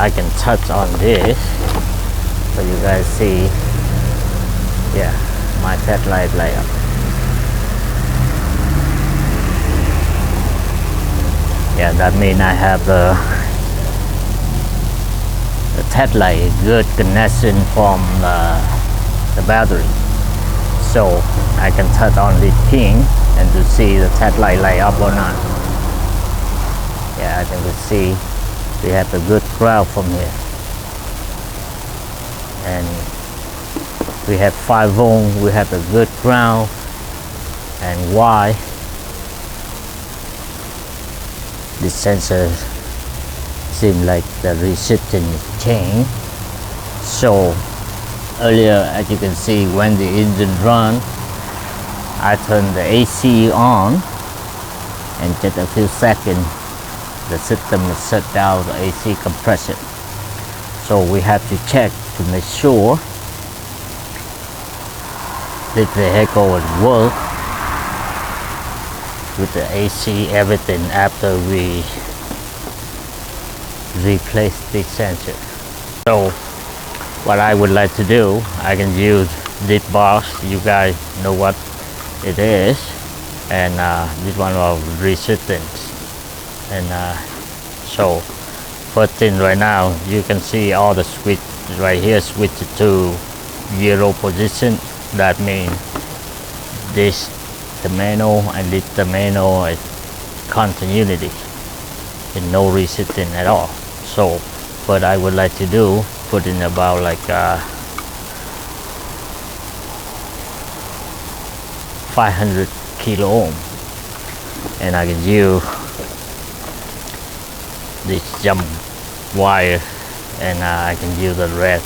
I can touch on this so you guys see. Yeah, my headlight light up. Yeah, that means I have the headlight good connection from the battery, so I can touch on this pin and to see the headlight light up or not. Yeah, I can see we have a good ground from here, and we have 5 volts. We have a good ground, and why this sensor seems like the resistance change. So earlier, as you can see, when the engine run, I turn the AC on, and just a few seconds the system is shut down the AC compression. So we have to check to make sure this vehicle will work with the AC everything after we replace this sensor. So what I would like to do, I can use this box. You guys know what it is, and this one of resistance. And so first thing right now, you can see all the switch right here switch to 0 position. That means this the manual and this the manual is continuity and no resistance at all. So what I would like to do, put in about like 500 kilo ohm, and I can use this jump wire, and I can use the red.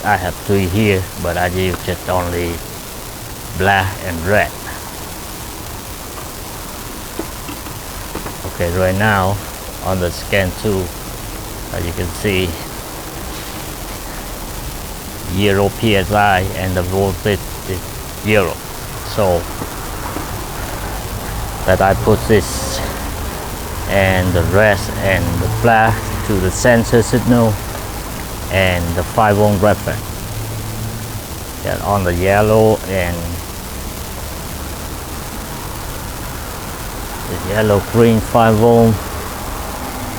I have 3 here, but I use just only black and red. Okay, right now on the scan 2, as you can see, 0 psi and the voltage is 0. So that I put this and the red and the black to the sensor signal and the 5 ohm reference. Yeah, on the yellow and the yellow green 5 ohm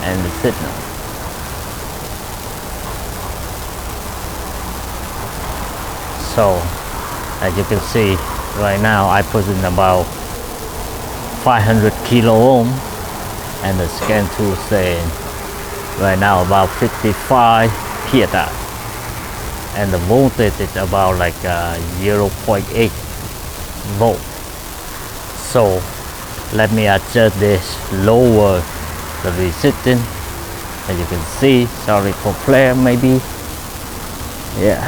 and the signal. So as you can see right now, I put in about 500 kilo ohm, and the scan 2 saying right now about 55 psi, and the voltage is about like 0.8 volt. So let me adjust this, lower the resistance. As you can see, sorry for flare maybe. Yeah,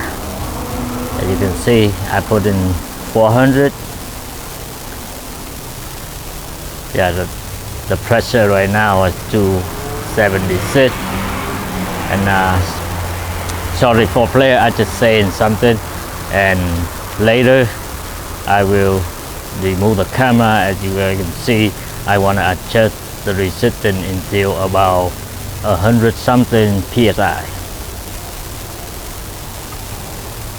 as you can see, I put in 400. Yeah, the pressure right now is 276, and sorry for flare, I just saying something, and later I will remove the camera. As you can see, I want to adjust the resistance until about 100 something psi.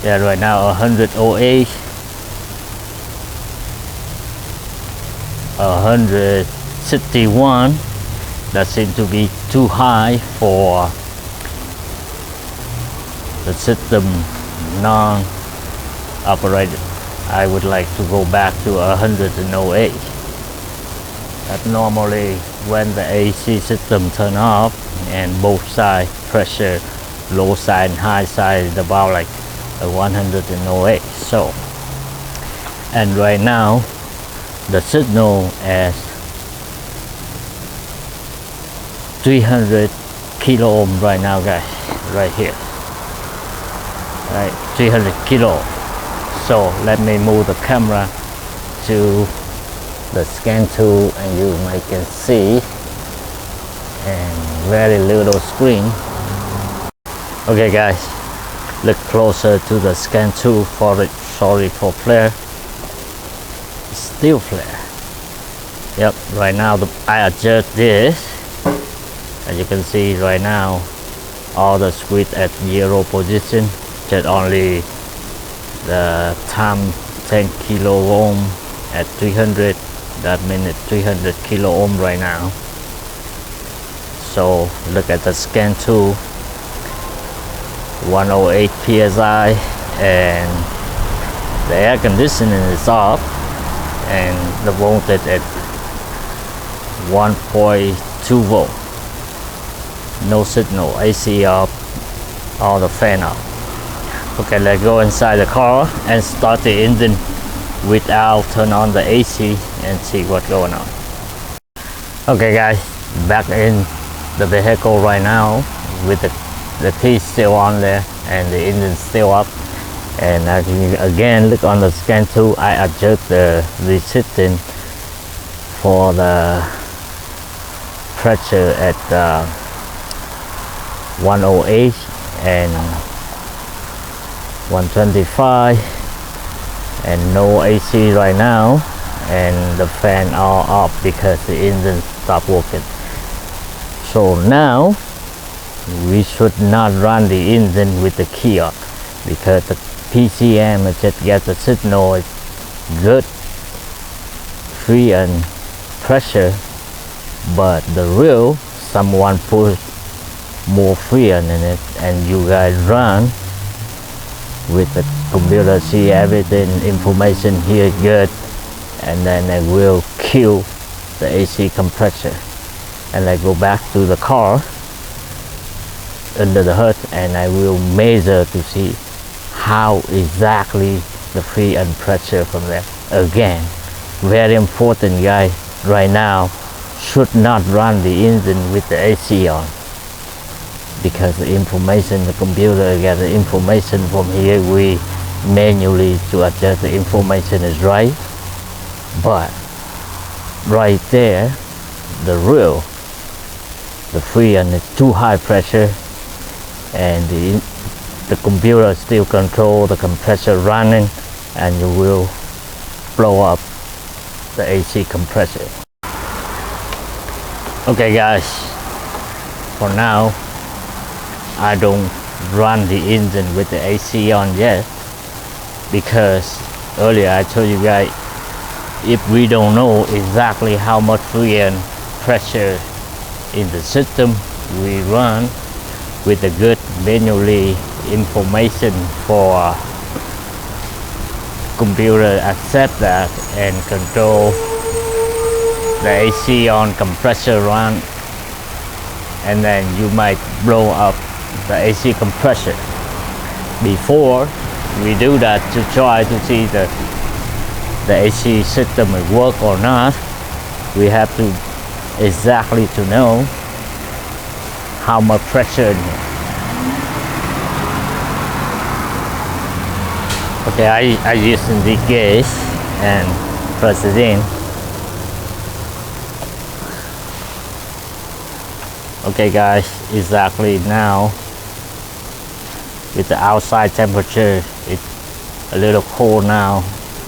Yeah, right now 108, 161. That seems to be too high for the system non-operated. I would like to go back to 108. That normally when the AC system turn off and both side pressure, low side and high side, is about like 108. So, and right now the signal is 300 kilo ohm right now, guys, right here, right, 300 kilo. So let me move the camera to the scan 2, and you can see, and very little screen. Okay guys, look closer to the scan 2 for it. Sorry for flare, still flare. Yep, right now I adjust this. As you can see right now, all the switch at 0 position, just only the time 10 kilo ohm at 300. That means it's 300 kilo ohm right now. So look at the scan 2, 108 psi, and the air conditioning is off, and the voltage at 1.2 volt. No signal, AC off, all the fan off. Okay, let's go inside the car and start the engine without turn on the AC and see what's going on. Okay guys, back in the vehicle right now with the key still on there and the engine still up. And as you again look on the scan 2, I adjust the resistance for the pressure at 108 and 125, and no AC right now, and the fan are off because the engine stopped working. So now we should not run the engine with the key off, because the PCM just get the signal is good free and pressure, but the real someone put more freon in it, and you guys run with the computer, see everything information here good, and then it will kill the AC compressor. And I go back to the car under the hood, and I will measure to see how exactly the free and pressure from there. Again, very important guys, right now should not run the engine with the AC on, because the information, the computer get the information from here, we manually to adjust the information is right, but right there the real, the freon is too high pressure, and the computer still control the compressor running, and you will blow up the AC compressor. Okay guys, for now I don't run the engine with the AC on yet, because earlier I told you guys, if we don't know exactly how much freon pressure in the system, we run with the good manually information for computer accept that and control the AC on, compressor run, and then you might blow up the AC compressor. Before we do that, to try to see the AC system will work or not, we have to exactly to know how much pressure in here. Okay, I using the gauge and press it in. Okay guys, exactly now with the outside temperature, it's a little cold now,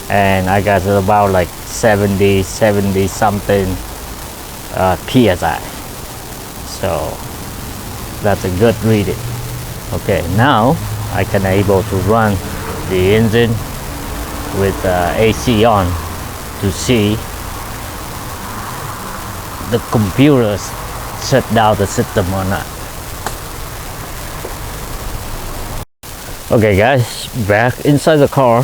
and I got about like 70 something psi, so that's a good reading. Okay, now I can able to run the engine with AC on to see the computers shut down the system or not. Okay guys, back inside the car,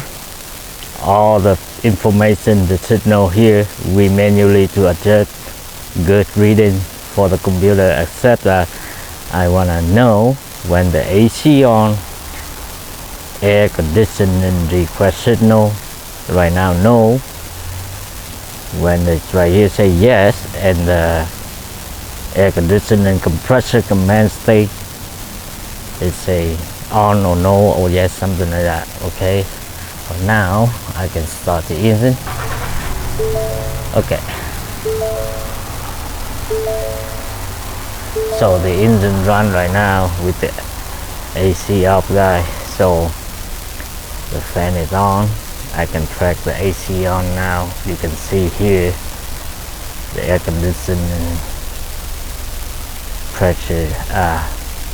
all the information, the signal here, we manually to adjust good reading for the computer, except that I want to know when the AC on, air conditioning request signal, right now no, when it's right here say yes, and the air conditioning compressor command state it say on or no or yes, something like that. Okay, for now I can start the engine. Okay, so the engine run right now with the AC off guys, so the fan is on. I can track the AC on now. You can see here the air conditioning pressure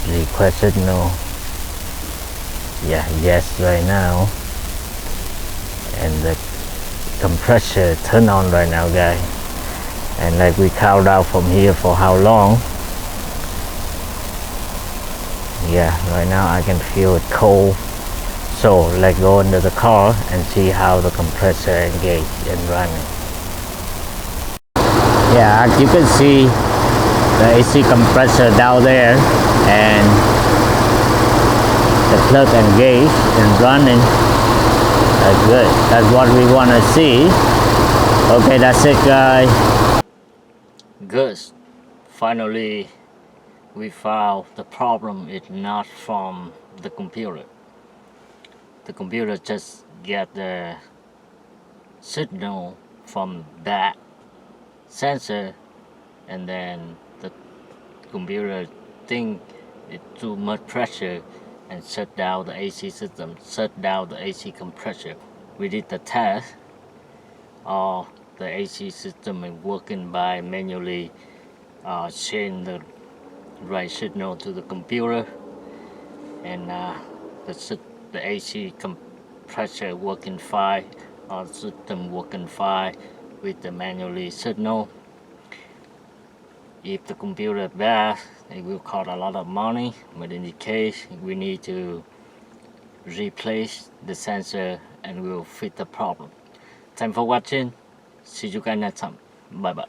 request signal. Yeah, yes right now. And the compressor turn on right now, guys. And like we count out from here for how long. Yeah, right now I can feel it cold. So let's go into the car and see how the compressor engaged and running. Yeah, as you can see the AC compressor down there and the plug engaged and running. That's good. That's what we want to see. Okay, that's it, guys. Good. Finally, we found the problem is not from the computer. The computer just get the signal from that sensor, and then the computer think it's too much pressure and shut down the AC system, shut down the AC compressor. We did the test. All the AC system is working by manually change the right signal to the computer, and the AC compressor working fine, our system working fine with the manually signal. If the computer is bad, it will cost a lot of money, but in this case we need to replace the sensor and we'll fix the problem. Thanks for watching. See you guys next time. Bye bye.